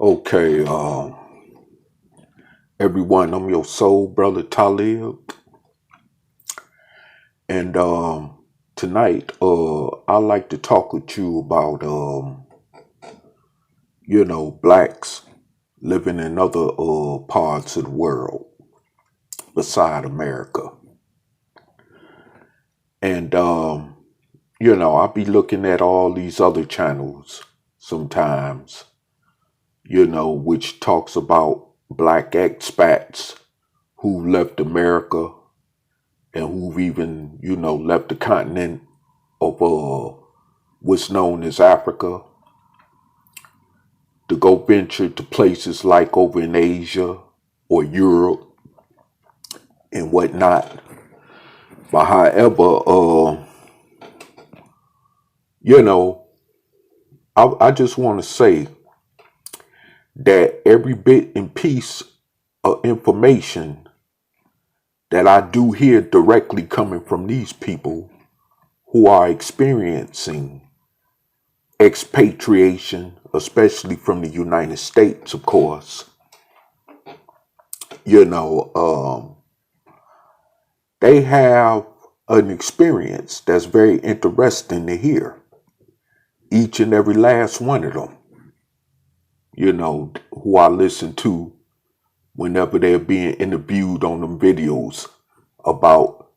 Okay, everyone, I'm your soul brother Talib, and tonight, I like to talk with you about, blacks living in other parts of the world beside America, and I'll be looking at all these other channels sometimes, which talks about black expats who left America and who've even, left the continent of what's known as Africa to go venture to places like over in Asia or Europe and whatnot. But however, you know, I just want to say that every bit and piece of information that I do hear directly coming from these people who are experiencing expatriation, especially from the United States, of course, you know, they have an experience that's very interesting to hear. Each and every last one of them, who I listen to whenever they're being interviewed on them videos about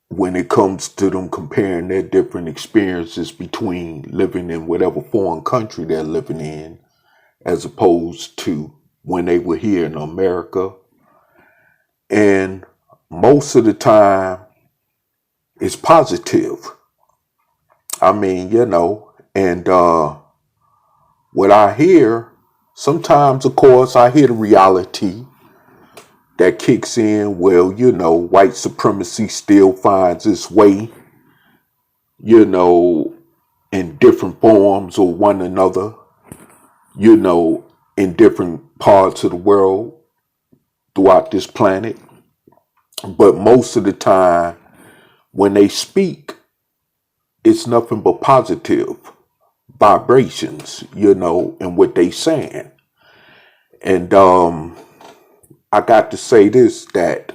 when it comes to them comparing their different experiences between living in whatever foreign country they're living in as opposed to when they were here in America. And most of the time, it's positive. I mean, and what I hear, sometimes, of course, I hear the reality that kicks in. Well, white supremacy still finds its way, you know, in different forms or one another, in different parts of the world throughout this planet. But most of the time, when they speak, it's nothing but positive vibrations, and what they saying. And I got to say this that,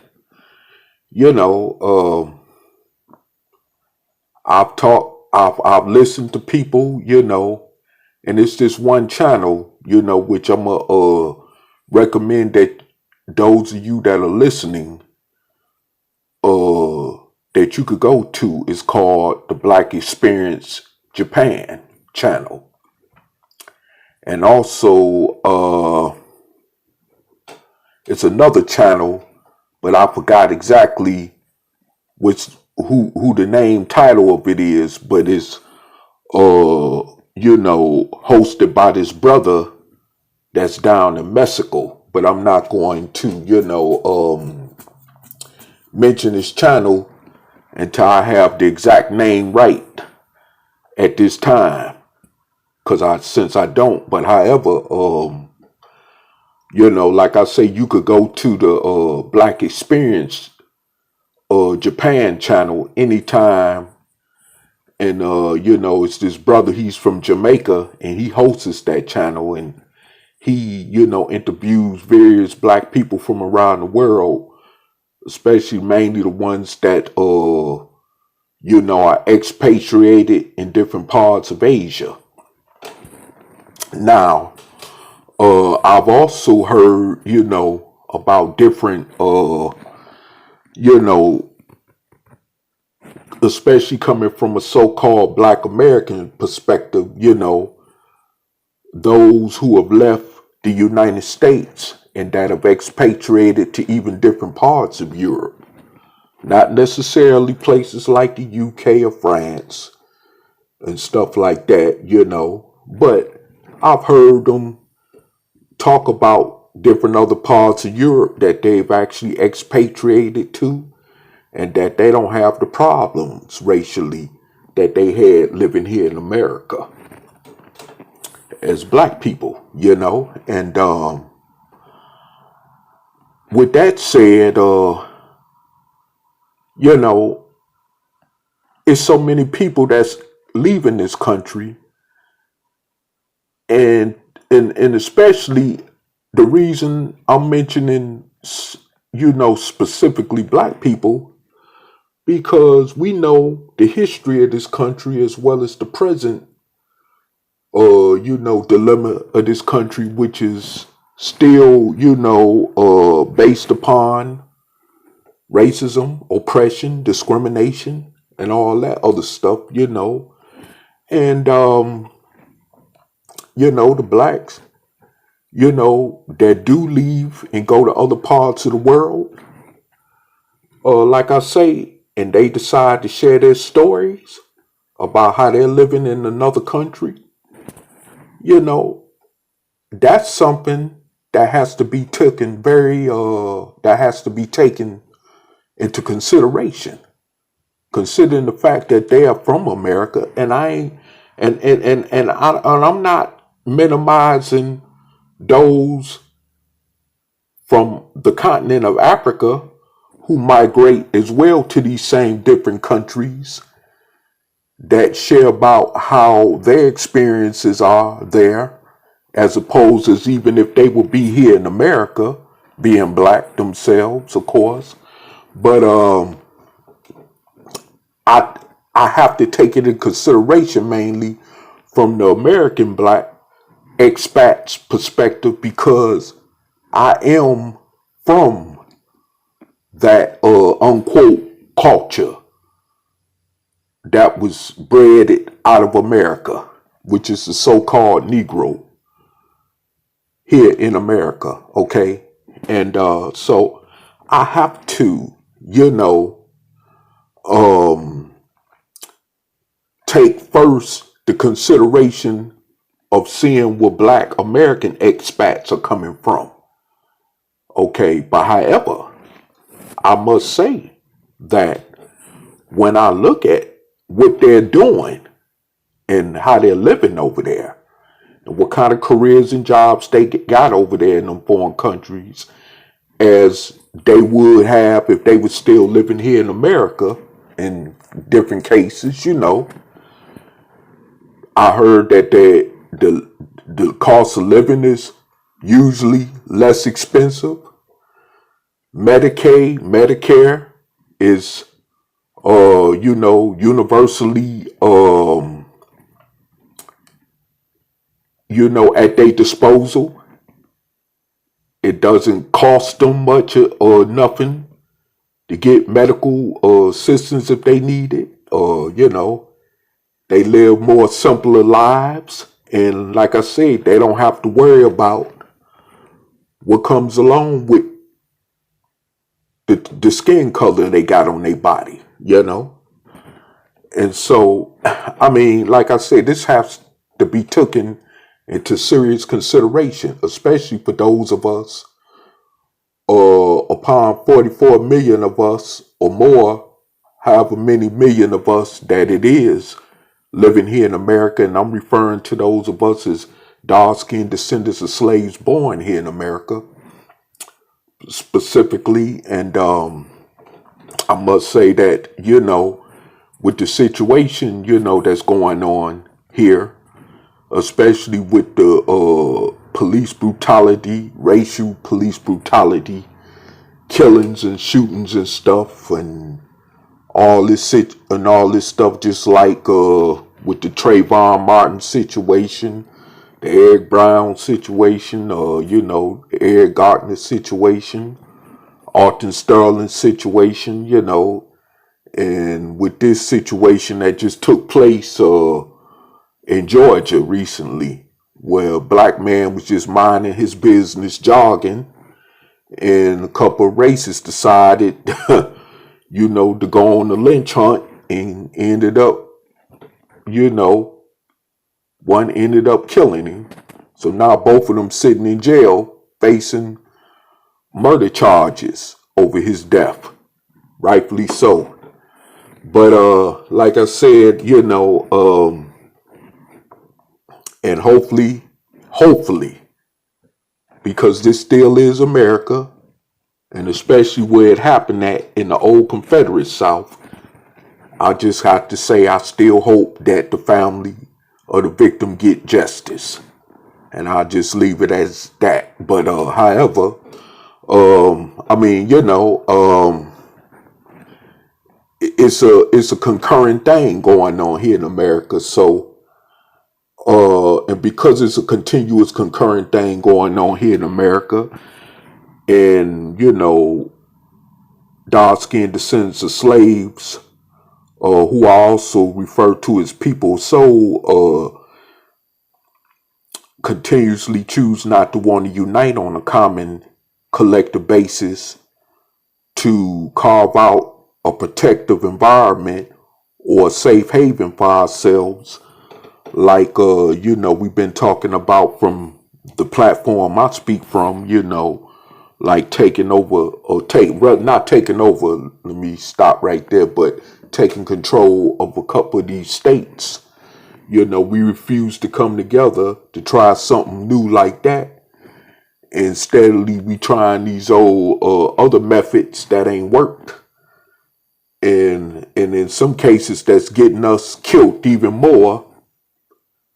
you know, I've listened to people, and it's this one channel, which I'm gonna recommend that those of you that are listening, that you could go to is called the Black Experience Japan channel. And also, it's another channel, but I forgot exactly who the name title of it is, but it's hosted by this brother that's down in Mexico. But I'm not going to, mention his channel until I have the exact name right at this time. Since I don't, but however, like I say, you could go to the Black Experience Japan channel anytime. And it's this brother, he's from Jamaica, and he hosts that channel, and he, interviews various black people from around the world, especially mainly the ones that are expatriated in different parts of Asia. Now, I've also heard, about different, especially coming from a so-called Black American perspective, those who have left the United States and that have expatriated to even different parts of Europe. Not necessarily places like the UK or France and stuff like that, but I've heard them talk about different other parts of Europe that they've actually expatriated to and that they don't have the problems racially that they had living here in America as black people, and with that said, it's so many people that's leaving this country, and and especially the reason I'm mentioning, specifically black people, because we know the history of this country as well as the present, dilemma of this country, which is still, based upon racism, oppression, discrimination, and all that other stuff. And, the blacks, that do leave and go to other parts of the world, like I say, and they decide to share their stories about how they're living in another country, that's something that has to be taken into consideration, considering the fact that they are from America. And I'm not minimizing those from the continent of Africa who migrate as well to these same different countries that share about how their experiences are there, as opposed as even if they would be here in America, being black themselves, of course. But I have to take it in consideration mainly from the American black expat's perspective, because I am from that unquote culture that was bred out of America, which is the so-called Negro here in America, okay? And so I have to, take first the consideration of seeing where black American expats are coming from, okay? But however, I must say that when I look at what they're doing and how they're living over there, and what kind of careers and jobs they got over there in them foreign countries, as they would have if they were still living here in America in different cases, I heard that the cost of living is usually less expensive. Medicaid, Medicare is, universally, at their disposal. It doesn't cost them much or nothing to get medical assistance if they need it. They live more simpler lives. And like I said, they don't have to worry about what comes along with the skin color they got on their body, And so, I mean, like I said, this has to be taken into serious consideration, especially for those of us, upon 44 million of us or more, however many million of us that it is, living here in America. And I'm referring to those of us as dark-skinned descendants of slaves born here in America, specifically. And I must say that, with the situation, that's going on here, especially with the police brutality, racial police brutality, killings and shootings and stuff, and all this stuff, just like with the Trayvon Martin situation, the Eric Brown situation, the Eric Garner situation, Alton Sterling situation, and with this situation that just took place in Georgia recently, where a black man was just minding his business, jogging, and a couple of racists decided, to go on the lynch hunt, and ended up, one ended up killing him. So now both of them sitting in jail facing murder charges over his death, rightfully so. But like I said, and hopefully, because this still is America, and especially where it happened at in the old Confederate South, I just have to say I still hope that the family of the victim get justice. and I'll just leave it as that. But however, I mean, it's a concurrent thing going on here in America. So and because it's a continuous concurrent thing going on here in America, and dark-skinned descendants of slaves, who are also referred to as people, so continuously choose not to want to unite on a common collective basis to carve out a protective environment or a safe haven for ourselves, like we've been talking about from the platform I speak from, like taking over or not taking over, let me stop right there, but taking control of a couple of these states. We refuse to come together to try something new like that. And steadily we trying these old other methods that ain't worked. And in some cases that's getting us killed even more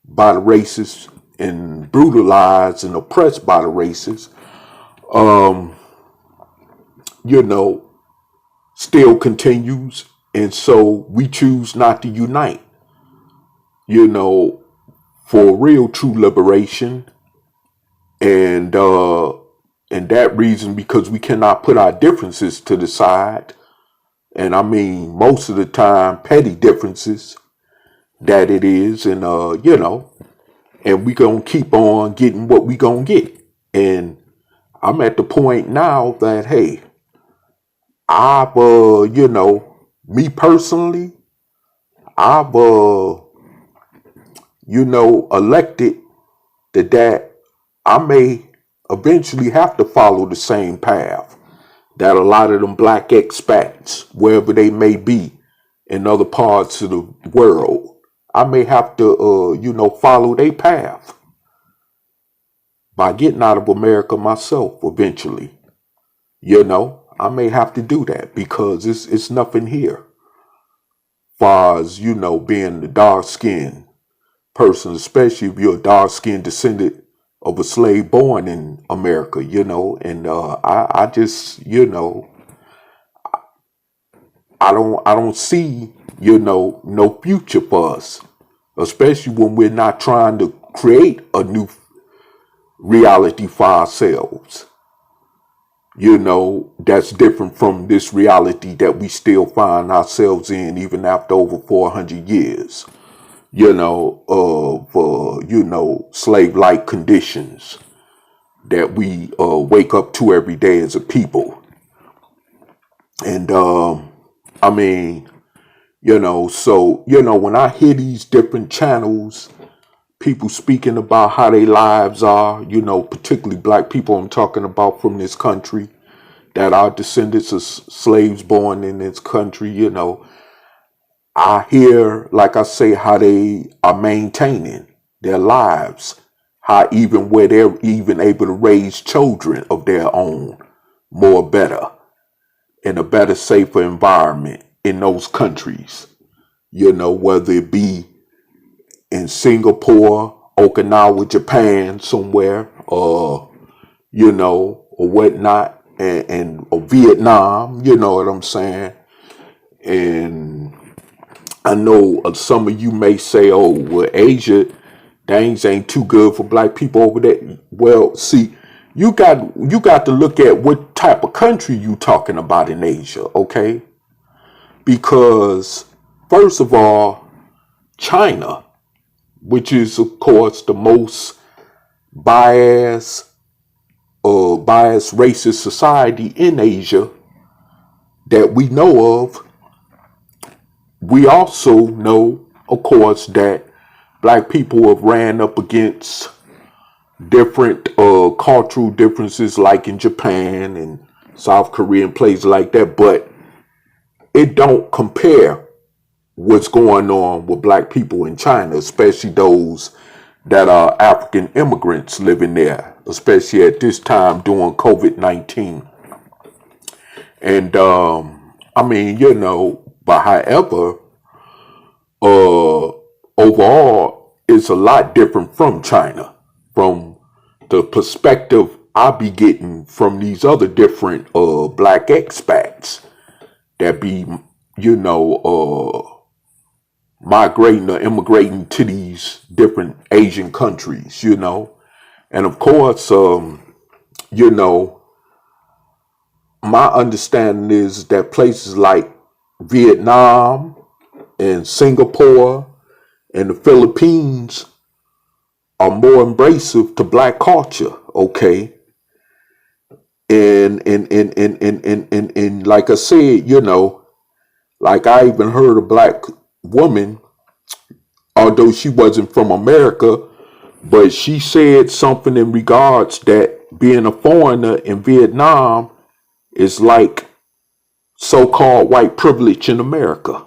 by the racists and brutalized and oppressed by the racists. Still continues. And so we choose not to unite, for real true liberation. And that reason, because we cannot put our differences to the side. And I mean, most of the time, petty differences that it is. And, and we gonna keep on getting what we gonna get. And I'm at the point now that, hey, I've, me personally, I've, elected that I may eventually have to follow the same path that a lot of them black expats, wherever they may be in other parts of the world, I may have to, follow their path by getting out of America myself eventually. I may have to do that because it's nothing here. Far as, being the dark-skinned person, especially if you're a dark-skinned descendant of a slave born in America, and I just, I don't see, no future for us, especially when we're not trying to create a new reality for ourselves. That's different from this reality that we still find ourselves in even after over 400 years, of, slave-like conditions that we wake up to every day as a people. And, I mean, so, when I hear these different channels, people speaking about how their lives are, particularly black people I'm talking about from this country that are descendants of slaves born in this country, I hear, like I say, how they are maintaining their lives, how even where they're even able to raise children of their own more better in a better, safer environment in those countries, whether it be in Singapore, Okinawa, Japan, somewhere, or whatnot, or Vietnam, you know what I'm saying? And I know some of you may say, oh, well, Asia, things ain't too good for black people over there. Well, see, you got to look at what type of country you talking about in Asia, okay? Because, first of all, China, which is, of course, the most biased racist society in Asia that we know of. We also know, of course, that black people have ran up against different cultural differences like in Japan and South Korea and places like that, but it don't compare what's going on with black people in China, especially those that are African immigrants living there, especially at this time during COVID-19. And I mean, but however, overall, it's a lot different from China. from the perspective I be getting from these other different black expats that be, you know, migrating or immigrating to these different Asian countries, you know. And of course, you know, my understanding is that places like Vietnam and Singapore and the Philippines are more embracive to black culture, okay? And like I said, you know, like I even heard a black woman, although she wasn't from America, but she said something in regards that being a foreigner in Vietnam is like so-called white privilege in America.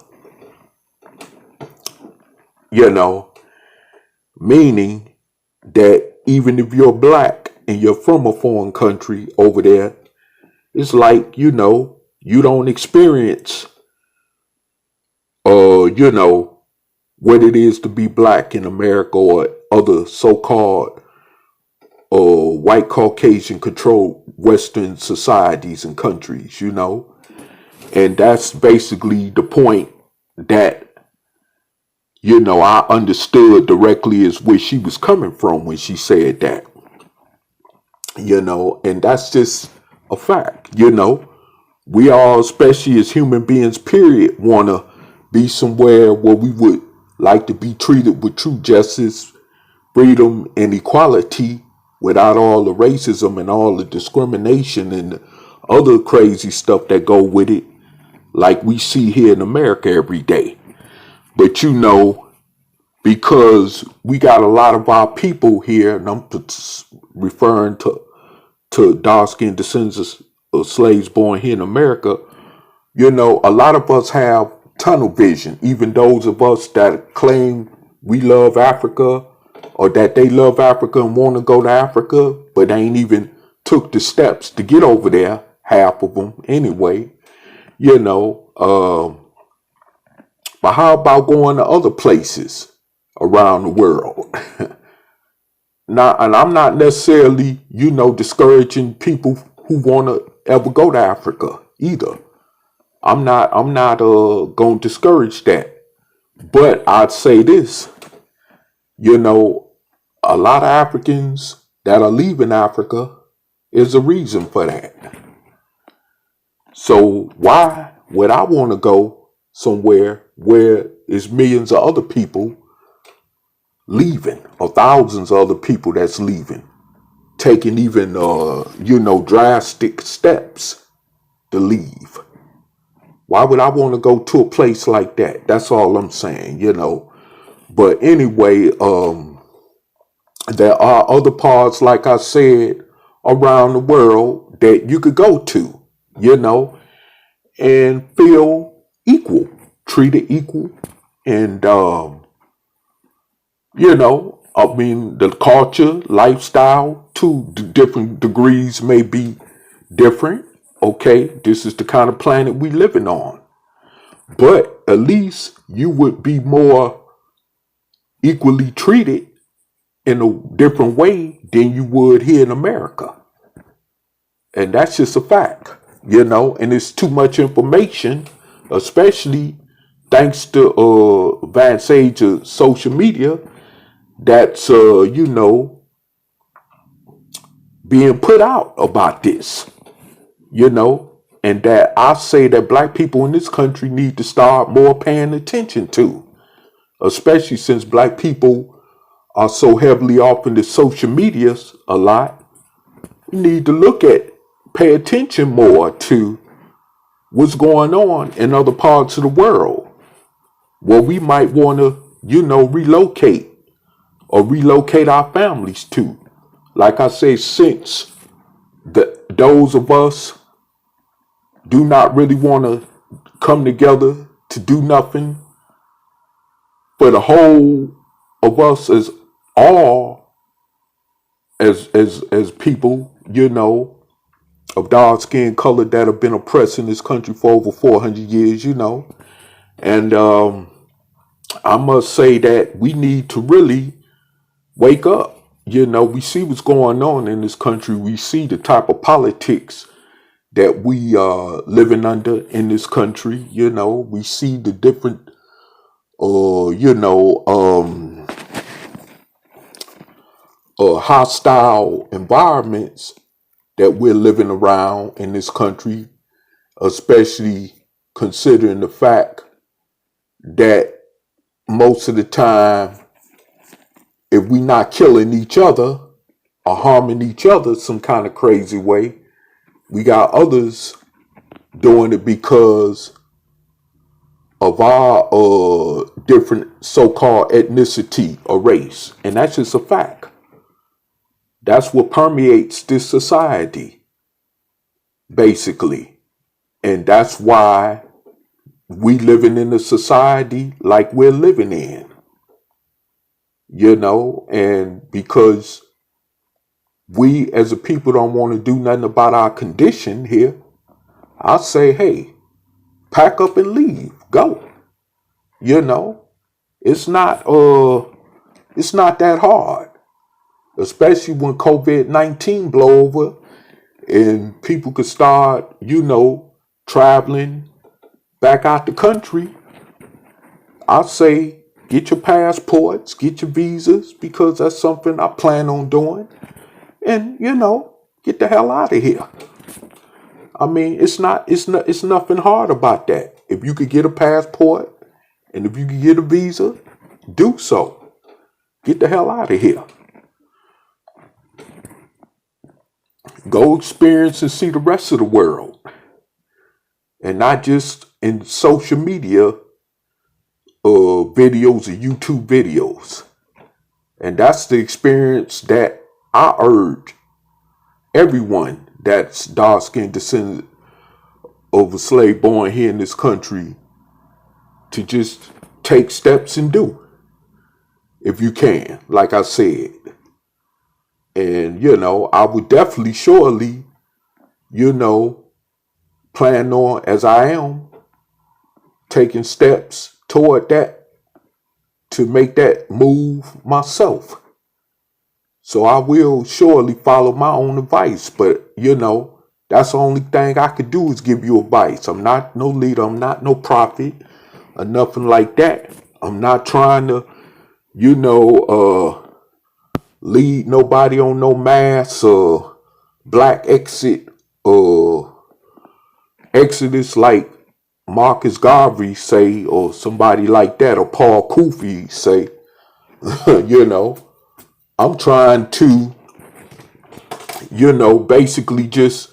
You know, meaning that even if you're black and you're from a foreign country over there, it's like, you know, you don't experience, you know, what it is to be black in America or other so-called white Caucasian controlled Western societies and countries, you know. And that's basically the point that, you know, I understood directly is where she was coming from when she said that, you know, and that's just a fact, you know. We all, especially as human beings, period, want to be somewhere where we would like to be treated with true justice, freedom, and equality without all the racism and all the discrimination and other crazy stuff that go with it, like we see here in America every day. But you know, because we got a lot of our people here, and I'm referring to dark-skinned descendants of slaves born here in America, you know, a lot of us have tunnel vision, even those of us that claim we love Africa or that they love Africa and want to go to Africa, but they ain't even took the steps to get over there, half of them anyway, you know. But how about going to other places around the world? Now, and I'm not necessarily, you know, discouraging people who want to ever go to Africa either. I'm not going to discourage that. But I'd say this, you know, a lot of Africans that are leaving Africa is a reason for that. So why would I want to go somewhere where there's millions of other people leaving, or thousands of other people that's leaving, taking even, you know, drastic steps to leave? Why would I want to go to a place like that? That's all I'm saying, you know. But anyway, there are other parts, like I said, around the world that you could go to, you know, and feel equal, treated equal. And, you know, I mean, the culture, lifestyle, to different degrees may be different. Okay, this is the kind of planet we living on. But at least you would be more equally treated in a different way than you would here in America. And that's just a fact, you know, and it's too much information, especially thanks to advanced age of social media, that's, you know, being put out about this, you know, and that I say that black people in this country need to start more paying attention to, especially since black people are so heavily off into social medias a lot. We need to pay attention more to what's going on in other parts of the world where we might want to, you know, relocate our families to. Like I say, since those of us do not really want to come together to do nothing for the whole of us as all as people, you know, of dark skin color that have been oppressed in this country for over 400 years, you know. And I must say that we need to really wake up we see what's going on in this country. We see the type of politics that we are living under in this country. We see the different, hostile environments that we're living around in this country, especially considering the fact that most of the time, if we're not killing each other or harming each other some kind of crazy way, we got others doing it because of our different so-called ethnicity or race. And that's just a fact. That's what permeates this society, basically. And that's why we living in a society like we're living in. And because we as a people don't want to do nothing about our condition here, I say, hey, pack up and leave. Go. It's not that hard. Especially when COVID-19 blow over and people could start, traveling back out the country. I say, get your passports, get your visas, because that's something I plan on doing. And, get the hell out of here. I mean, it's nothing hard about that. If you could get a passport and if you could get a visa, do so. Get the hell out of here. Go experience and see the rest of the world. And not just in social media videos or YouTube videos. And that's the experience that I urge everyone that's dark-skinned descendant of a slave born here in this country to just take steps and do. If you can, like I said. And, I would definitely, surely, plan on, as I am, taking steps toward that to make that move myself. So I will surely follow my own advice. But, that's the only thing I could do is give you advice. I'm not no leader. I'm not no prophet or nothing like that. I'm not trying to, lead nobody on no mass black exit exodus like Marcus Garvey say, or somebody like that, or Paul Kufi say. I'm trying to, basically just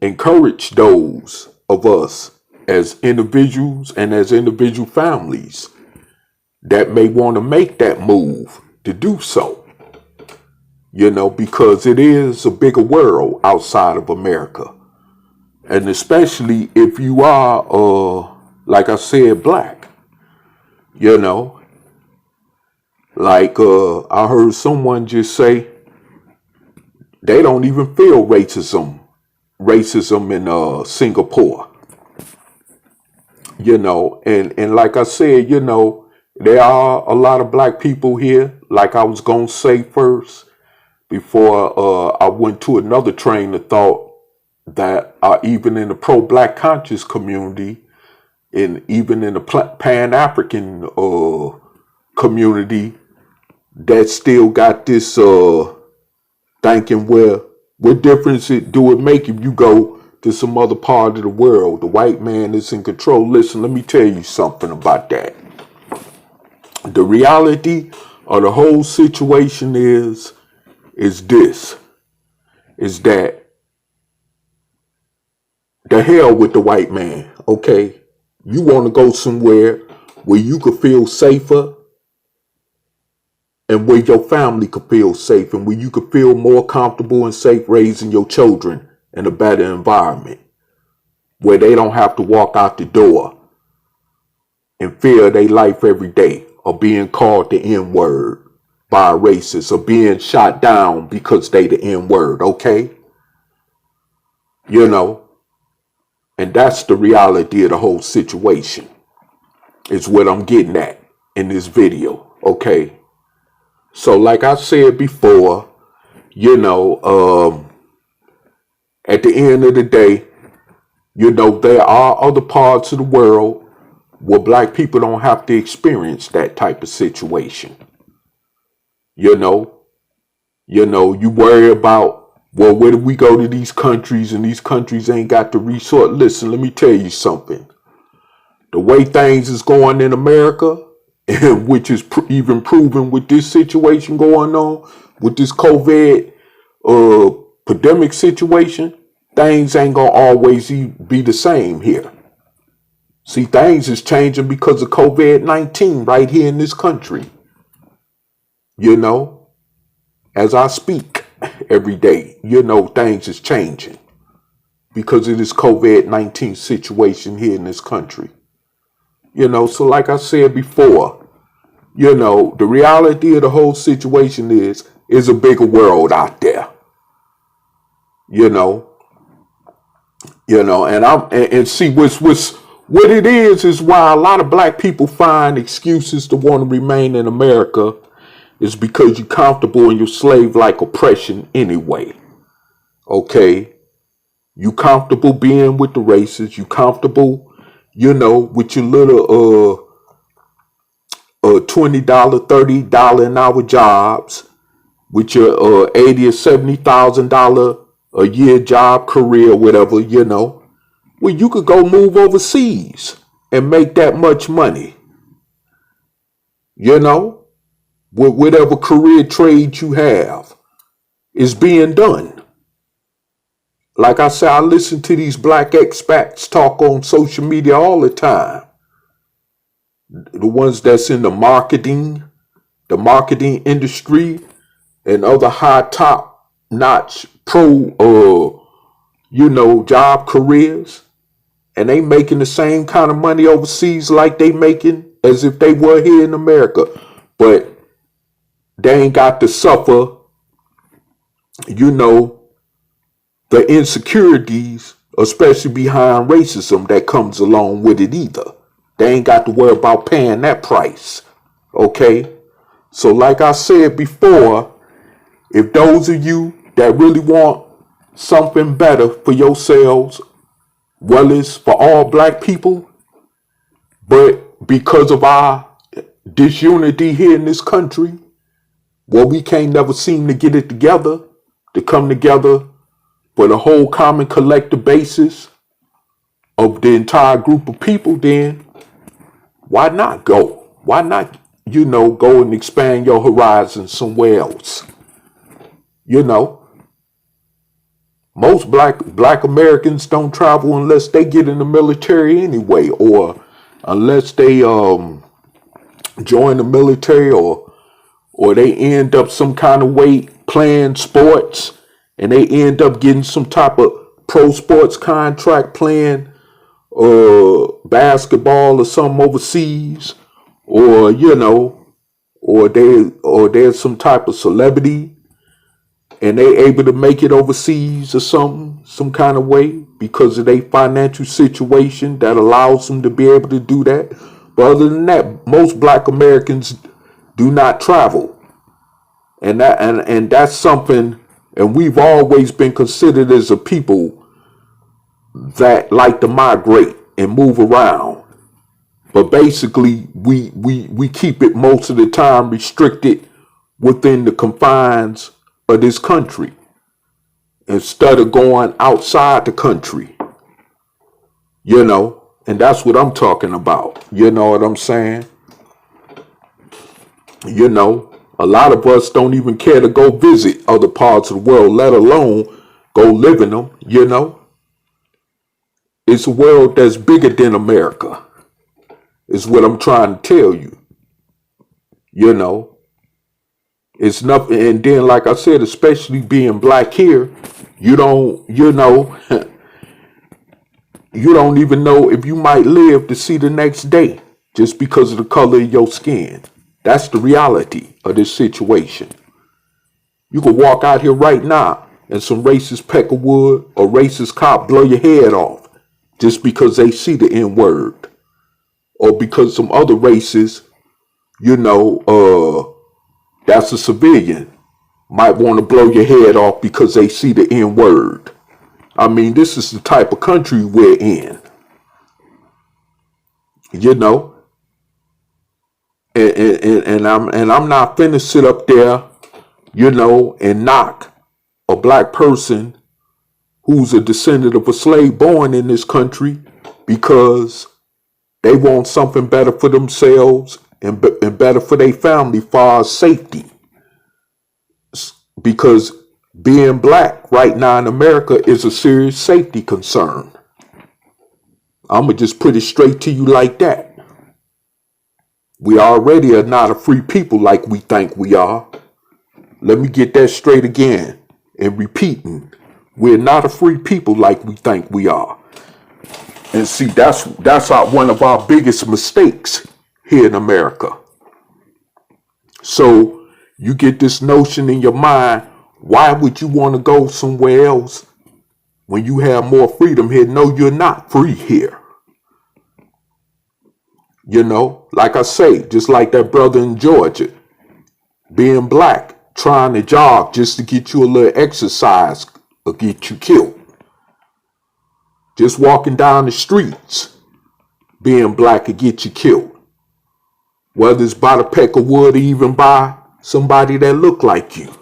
encourage those of us as individuals and as individual families that may want to make that move to do so. Because it is a bigger world outside of America. And especially if you are, like I said, black. Like I heard someone just say they don't even feel racism in Singapore. And like I said, there are a lot of black people here, like I was going to say first, before I went to another train of thought, that are even in the pro-black conscious community, and even in the Pan-African community, that still got this thinking, well, what difference do it make if you go to some other part of the world? The white man is in control. Listen, let me tell you something about that. The reality of the whole situation is that the hell with the white man, okay? You want to go somewhere where you could feel safer and where your family could feel safe and where you could feel more comfortable and safe raising your children in a better environment where they don't have to walk out the door and fear their life every day, or being called the N-word by a racist, or being shot down because they the N-word, okay? And that's the reality of the whole situation, is what I'm getting at in this video, okay? So like I said before, you know, at the end of the day, you know, there are other parts of the world where black people don't have to experience that type of situation. You know, you worry about, well, where do we go to these countries and these countries ain't got the resort? Listen, let me tell you something. The way things is going in America, and which is even proven with this situation going on, with this COVID pandemic situation, things ain't gonna always be the same here. See, things is changing because of COVID-19 right here in this country. You know, as I speak every day, you know, things is changing because of this COVID-19 situation here in this country. You know, so like I said before, you know, the reality of the whole situation is a bigger world out there. You know, and see what it is why a lot of black people find excuses to want to remain in America is because you're comfortable in your slave-like oppression anyway. Okay? You comfortable being with the races. You comfortable, you know, with your little $20, $30 an hour jobs, with your $80,000 or $70,000 a year job, career, whatever, you know. Well, you could go move overseas and make that much money. You know? With whatever career trade you have is being done. Like I said, I listen to these black expats talk on social media all the time. The ones that's in the marketing industry, and other high top notch pro, job careers. And they making the same kind of money overseas like they making as if they were here in America. But they ain't got to suffer, you know, the insecurities, especially behind racism that comes along with it either. They ain't got to worry about paying that price. Okay? So like I said before, if those of you that really want something better for yourselves, well, it's for all black people, but because of our disunity here in this country, well, we can't never seem to get it together, to come together for the whole common collective basis of the entire group of people, then why not go? Why not, go and expand your horizons somewhere else? You know, most black Americans don't travel unless they get in the military anyway, or unless they join the military, or they end up some kind of way playing sports, and they end up getting some type of pro sports contract playing basketball or something overseas, or or they're some type of celebrity and they able to make it overseas or something, some kind of way, because of their financial situation that allows them to be able to do that. But other than that, most black Americans do not travel. And that's something, and we've always been considered as a people that like to migrate and move around. But basically, we keep it most of the time restricted within the confines of this country instead of going outside the country, and that's what I'm talking about. You know what I'm saying? A lot of us don't even care to go visit other parts of the world, let alone go live in them. It's a world that's bigger than America, is what I'm trying to tell you. It's nothing. And then, like I said, especially being black here, you don't even know if you might live to see the next day just because of the color of your skin. That's the reality of this situation. You could walk out here right now and some racist peckerwood or racist cop blow your head off just because they see the That's a civilian. Might want to blow your head off because they see the N word. I mean, this is the type of country we're in. You know, and I'm not finna sit up there, you know, and knock a black person who's a descendant of a slave born in this country because they want something better for themselves and better for their family far as safety. Because being black right now in America is a serious safety concern. I'm going to just put it straight to you like that. We already are not a free people like we think we are. Let me get that straight again and repeating. We're not a free people like we think we are. And see, that's one of our biggest mistakes here in America. So you get this notion in your mind, why would you want to go somewhere else when you have more freedom here? No, you're not free here. You know, like I say, just like that brother in Georgia, being black, trying to jog just to get you a little exercise or get you killed. Just walking down the streets, being black could get you killed. Whether it's by the peck of wood or even by somebody that look like you.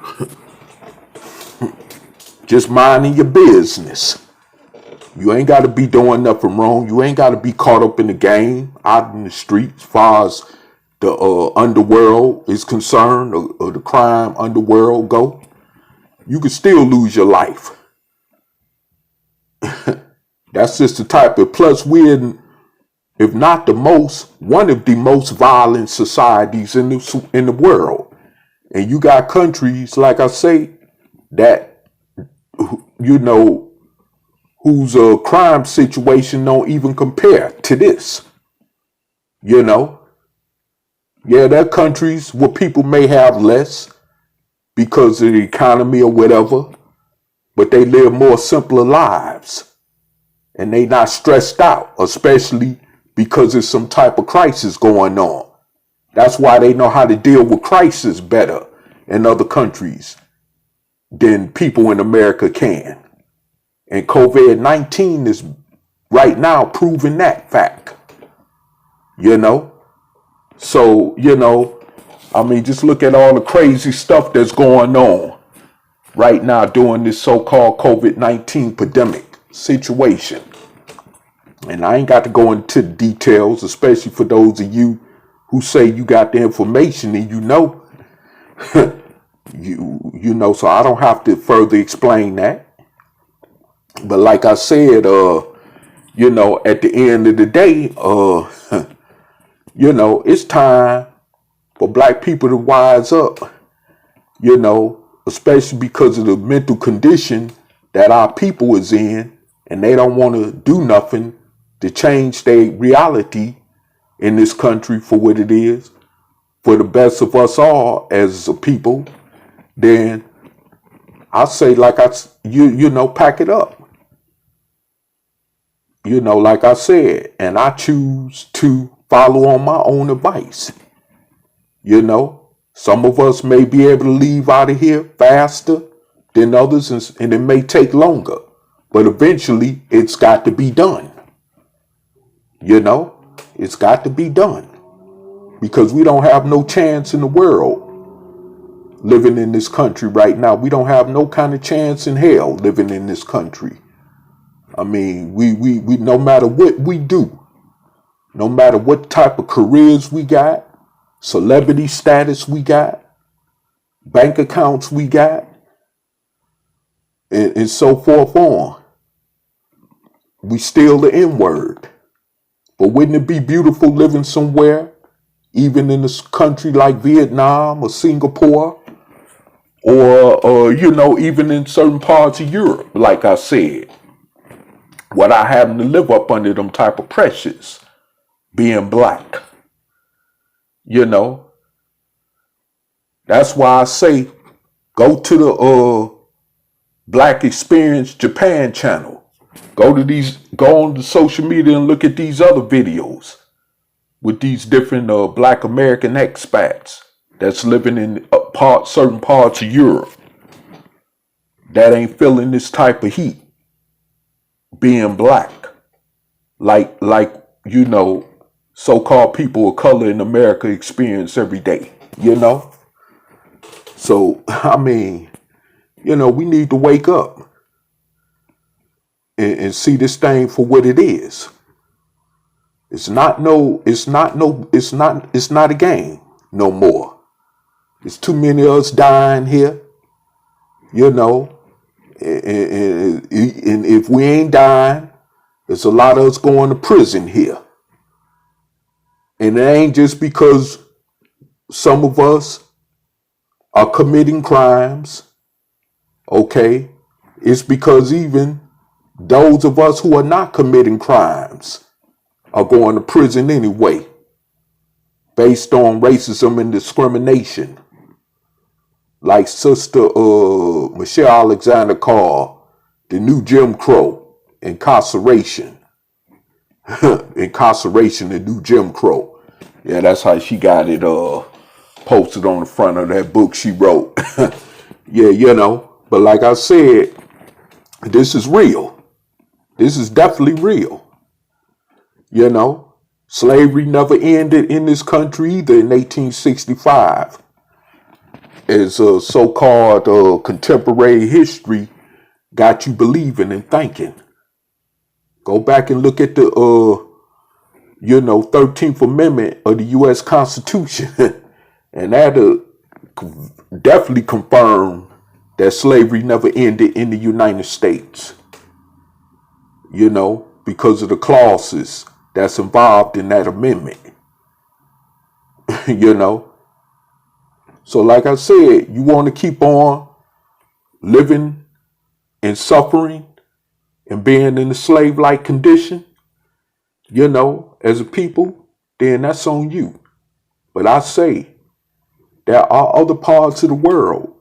Just minding your business. You ain't got to be doing nothing wrong. You ain't got to be caught up in the game out in the streets as far as the underworld is concerned or the crime underworld go. You can still lose your life. That's just the type of, plus we're in, if not the most, one of the most violent societies in the world. And you got countries, like I say, that, you know, whose crime situation don't even compare to this. You know? Yeah, there are countries where people may have less because of the economy or whatever, but they live more simpler lives. And they not stressed out, especially because there's some type of crisis going on. That's why they know how to deal with crisis better in other countries than people in America can. And COVID-19 is right now proving that fact. You know? So, you know, I mean, just look at all the crazy stuff that's going on right now during this so-called COVID-19 pandemic situation. And I ain't got to go into the details, especially for those of you who say you got the information and you know, you know, so I don't have to further explain that. But like I said, you know, at the end of the day, you know, it's time for black people to wise up, you know, especially because of the mental condition that our people is in, and they don't want to do nothing to change their reality in this country for what it is, for the best of us all as a people. Then I say, like you know, pack it up. You know, like I said, and I choose to follow on my own advice. You know, some of us may be able to leave out of here faster than others, and it may take longer, but eventually it's got to be done. You know, it's got to be done because we don't have no chance in the world living in this country right now. We don't have no kind of chance in hell living in this country. I mean, we no matter what we do, no matter what type of careers we got, celebrity status we got, bank accounts we got, and so forth on, we still the N-word. But wouldn't it be beautiful living somewhere, even in a country like Vietnam or Singapore, or you know, even in certain parts of Europe, like I said, without having to live up under them type of pressures, being black. You know, that's why I say go to the Black Experience Japan channel. Go on to social media and look at these other videos with these different Black American expats that's living in certain parts of Europe that ain't feeling this type of heat being black, like so-called people of color in America experience every day, So, I mean, we need to wake up and see this thing for what it is. It's not a game no more. There's too many of us dying here, and if we ain't dying, there's a lot of us going to prison here. And it ain't just because some of us are committing crimes, okay? It's because even those of us who are not committing crimes are going to prison anyway, based on racism and discrimination. Like Sister Michelle Alexander called the new Jim Crow, incarceration. Incarceration, the new Jim Crow. Yeah, that's how she got it posted on the front of that book she wrote. Yeah, but like I said, this is real. This is definitely real. Slavery never ended in this country either in 1865. As so-called contemporary history got you believing and thinking. Go back and look at the 13th Amendment of the U.S. Constitution. And that'll definitely confirm that slavery never ended in the United States. Because of the clauses that's involved in that amendment. So like I said, you want to keep on living and suffering and being in a slave-like condition, as a people, then that's on you. But I say, there are other parts of the world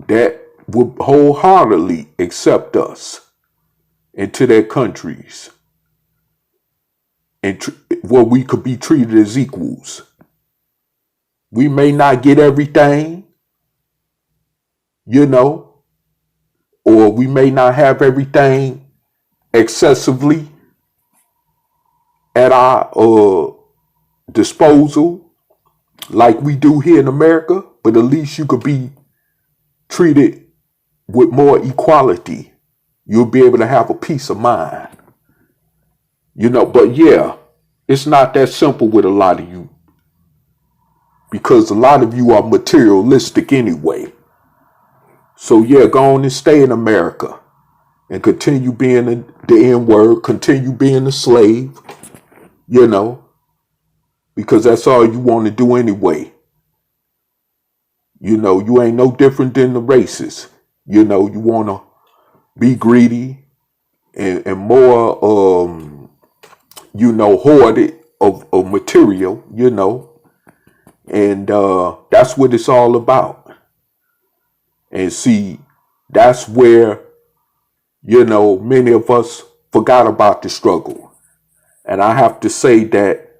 that would wholeheartedly accept us into their countries and where we could be treated as equals. We may not get everything, or we may not have everything excessively at our disposal like we do here in America, but at least you could be treated with more equality. You'll be able to have a peace of mind. But yeah, it's not that simple with a lot of you. Because a lot of you are materialistic anyway. So yeah, go on and stay in America. And continue being the N-word. Continue being a slave. Because that's all you want to do anyway. You ain't no different than the racists. You want to be greedy and more, hoarded of material, And that's what it's all about. And see, that's where, many of us forgot about the struggle. And I have to say that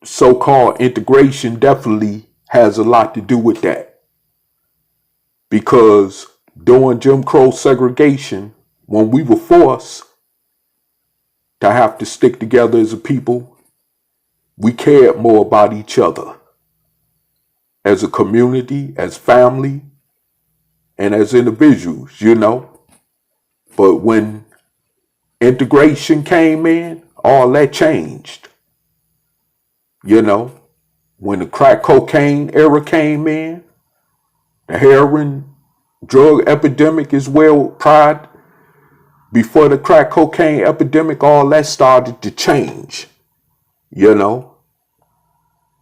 so-called integration definitely has a lot to do with that. Because during Jim Crow segregation, when we were forced to have to stick together as a people, we cared more about each other. As a community, as family, and as individuals, But when integration came in, all that changed. When the crack cocaine era came in, the heroin drug epidemic as well, before the crack cocaine epidemic, all that started to change.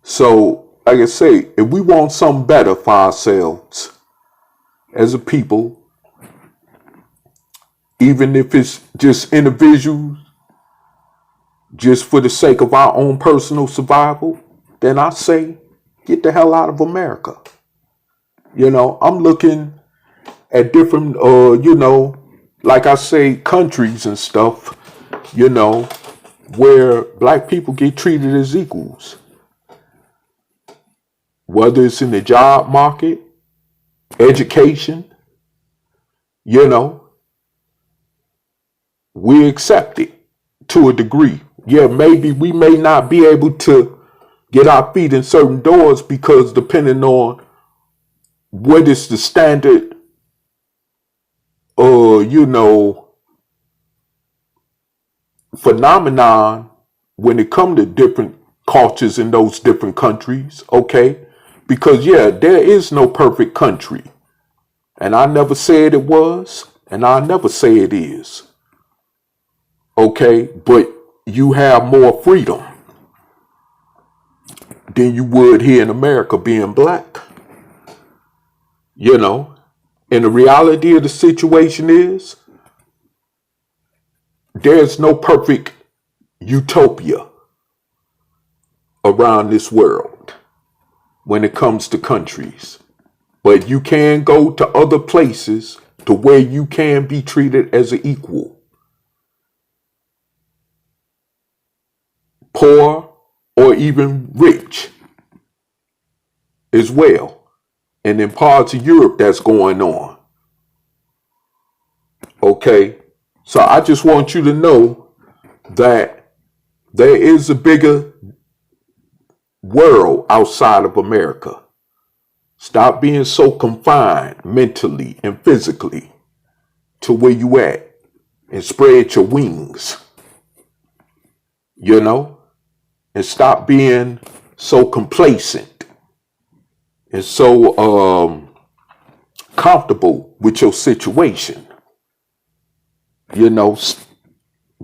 So, like I say, if we want something better for ourselves as a people, even if it's just individuals, just for the sake of our own personal survival, then I say, get the hell out of America. I'm looking at different, like I say, countries and stuff, where black people get treated as equals. whether it's in the job market, education, you know, we accept it to a degree. Yeah, maybe we may not be able to get our feet in certain doors because depending on what is the standard you know, phenomenon when it comes to different cultures in those different countries, okay? Because yeah, there is no perfect country. And I never said it was, and I never say it is. Okay, but you have more freedom than you would here in America being black. You know, and the reality of the situation is there's no perfect utopia around this world when it comes to countries. But you can go to other places to where you can be treated as an equal. Poor or even rich as well. And in parts of Europe that's going on. Okay? So I just want you to know that there is a bigger world outside of America. Stop being so confined mentally and physically to where you at and spread your wings, you know, and stop being so complacent and so comfortable with your situation, you know,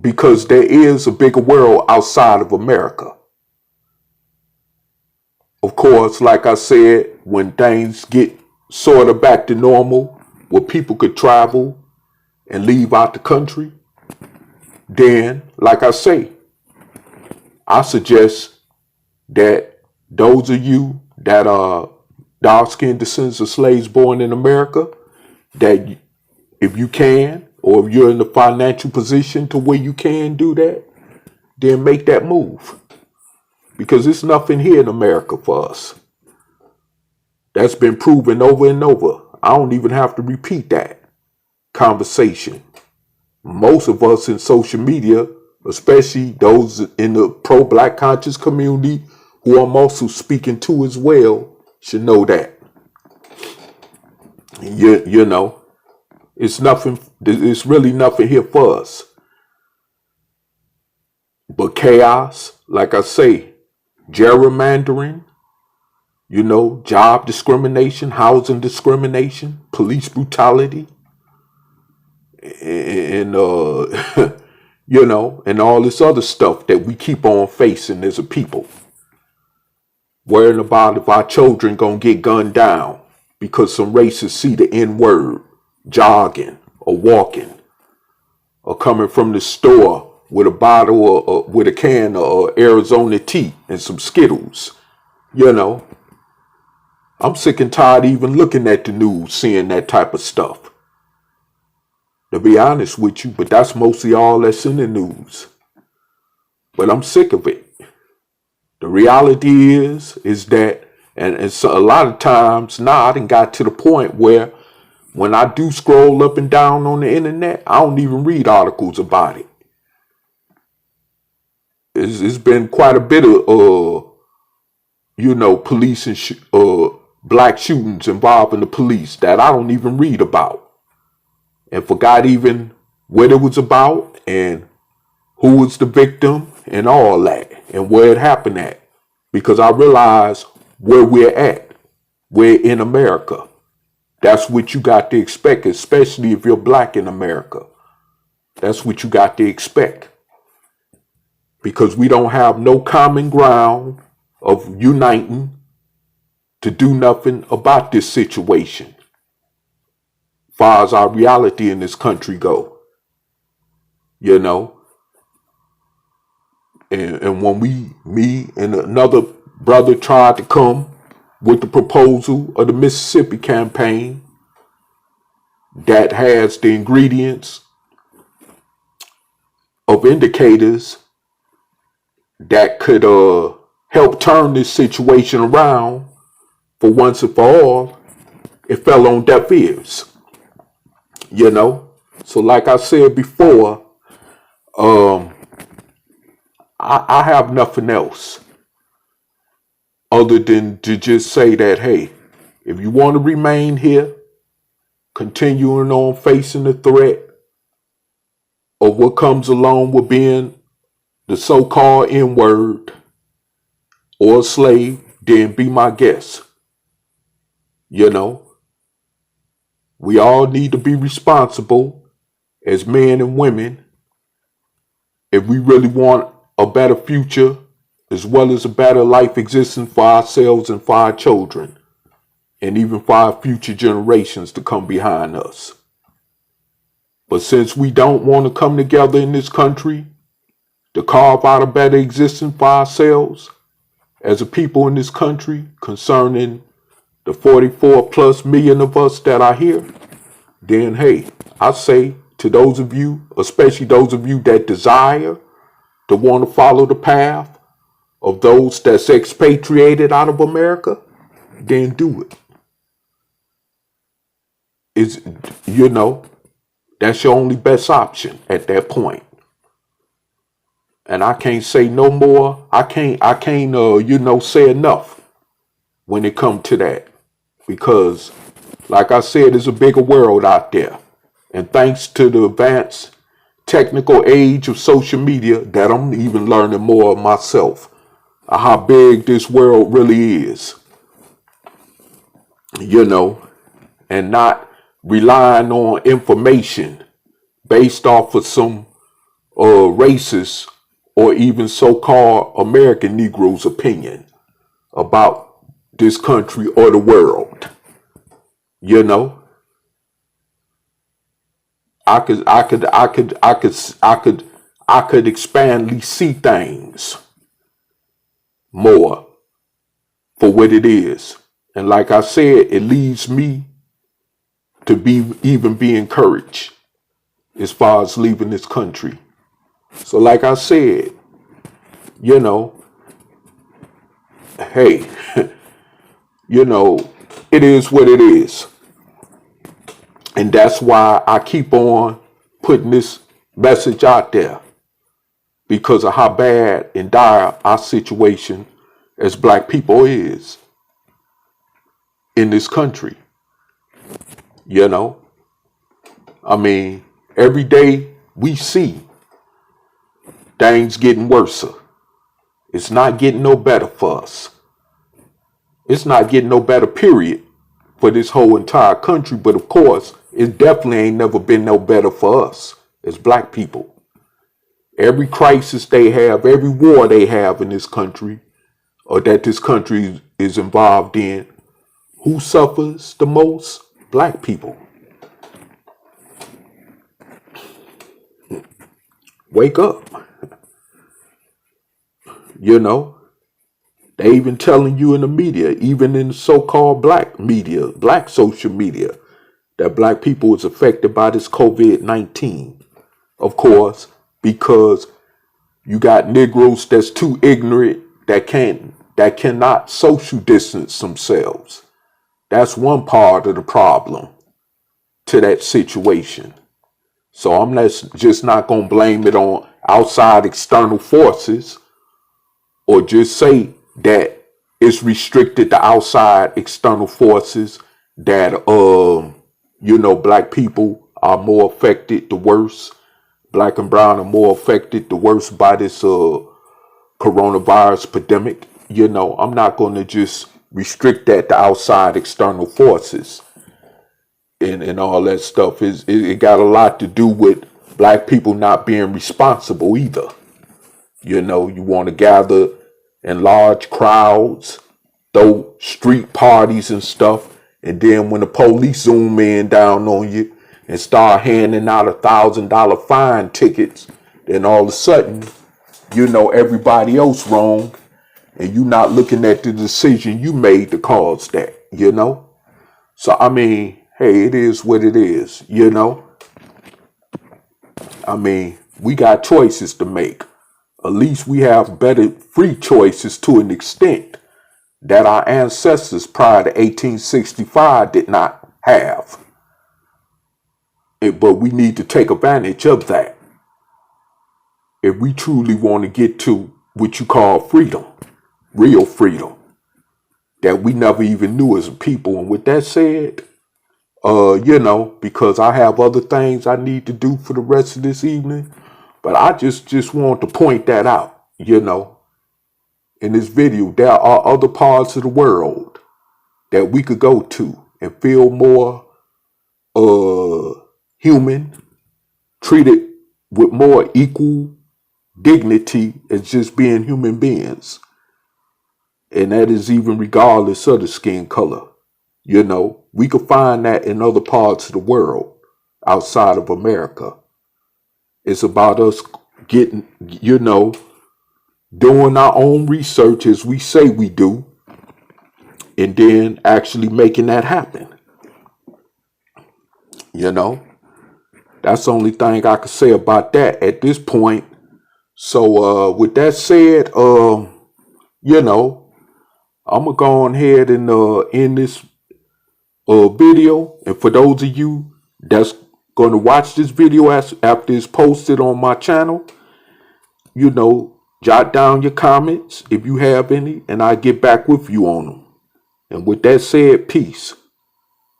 because there is a bigger world outside of America. Of course, like I said, when things get sort of back to normal, where people could travel and leave out the country, then, like I say, I suggest that those of you that are dark-skinned descendants of slaves born in America, that if you can, or if you're in the financial position to where you can do that, then make that move. Because there's nothing here in America for us. That's been proven over and over. I don't even have to repeat that conversation. Most of us in social media, especially those in the pro-black conscious community who I'm also speaking to as well, should know that. You know, it's nothing, it's really nothing here for us. But chaos, like I say, gerrymandering, you know, job discrimination, housing discrimination, police brutality, and you know, and all this other stuff that we keep on facing as a people. Worrying about if our children gonna get gunned down because some racists see the N-word jogging or walking or coming from the store with a bottle or with a can of Arizona tea and some Skittles. You know, I'm sick and tired even looking at the news, seeing that type of stuff. To be honest with you, but that's mostly all that's in the news. But I'm sick of it. The reality is that, and so a lot of times now I done got to the point where when I do scroll up and down on the internet, I don't even read articles about it. It's been quite a bit of, you know, police and black shootings involving the police that I don't even read about. And forgot even what it was about and who was the victim and all that and where it happened at. Because I realize where we're at. We're in America. That's what you got to expect, especially if you're black in America. That's what you got to expect. Because we don't have no common ground of uniting to do nothing about this situation. Far as our reality in this country go. You know? And when me and another brother tried to come with the proposal of the Mississippi campaign that has the ingredients of indicators that could help turn this situation around, for once and for all, it fell on deaf ears, you know. So like I said before, I have nothing else other than to just say that, hey, if you want to remain here, continuing on facing the threat of what comes along with being the so-called N-word or a slave, then be my guest. You know, we all need to be responsible as men and women if we really want a better future as well as a better life existing for ourselves and for our children and even for our future generations to come behind us. But since we don't want to come together in this country to carve out a better existence for ourselves as a people in this country concerning the 44 plus million of us that are here, then hey, I say to those of you, especially those of you that desire to want to follow the path of those that's expatriated out of America, then do it. You know, that's your only best option at that point. And I can't say no more. I can't, say enough when it comes to that. Because, like I said, there's a bigger world out there. And thanks to the advanced technical age of social media, that I'm even learning more of myself, how big this world really is. You know, and not relying on information based off of some racist or even so-called American Negroes' opinion about this country or the world. You know, I could expandly see things more for what it is. And like I said, it leads me to be encouraged as far as leaving this country. So like I said, you know, hey, you know, it is what it is. And that's why I keep on putting this message out there, because of how bad and dire our situation as black people is in this country. You know, I mean, every day we see things getting worse. It's not getting no better for us. It's not getting no better, period, for this whole entire country. But of course, it definitely ain't never been no better for us as black people. Every crisis they have, every war they have in this country, or that this country is involved in, who suffers the most? Black people. Wake up. You know, they even telling you in the media, even in the so-called black media, black social media, that black people is affected by this COVID-19. Of course, because you got Negroes that's too ignorant, that cannot social distance themselves. That's one part of the problem to that situation. So I'm just not going to blame it on outside external forces, or just say that it's restricted to outside external forces, that, black people are more affected, the worst. Black and brown are more affected, the worst, by this coronavirus pandemic. You know, I'm not going to just restrict that to outside external forces and all that stuff. It got a lot to do with black people not being responsible either. You know, you want to gather in large crowds, throw street parties and stuff, and then when the police zoom in down on you and start handing out $1,000 fine tickets, then all of a sudden, you know everybody else wrong, and you not looking at the decision you made to cause that, you know? So, I mean, hey, it is what it is, you know? I mean, we got choices to make. At least we have better free choices to an extent that our ancestors prior to 1865 did not have. But we need to take advantage of that if we truly want to get to what you call freedom, real freedom, that we never even knew as a people. And with that said, because I have other things I need to do for the rest of this evening, but I just want to point that out, in this video, there are other parts of the world that we could go to and feel more human, treated with more equal dignity as just being human beings. And that is even regardless of the skin color. We could find that in other parts of the world outside of America. It's about us getting, doing our own research as we say we do, and then actually making that happen. That's the only thing I could say about that at this point. So with that said, I'm gonna go on ahead and end this video. And for those of you that's gonna watch this video after it's posted on my channel, jot down your comments if you have any, and I'll get back with you on them. And with that said, peace.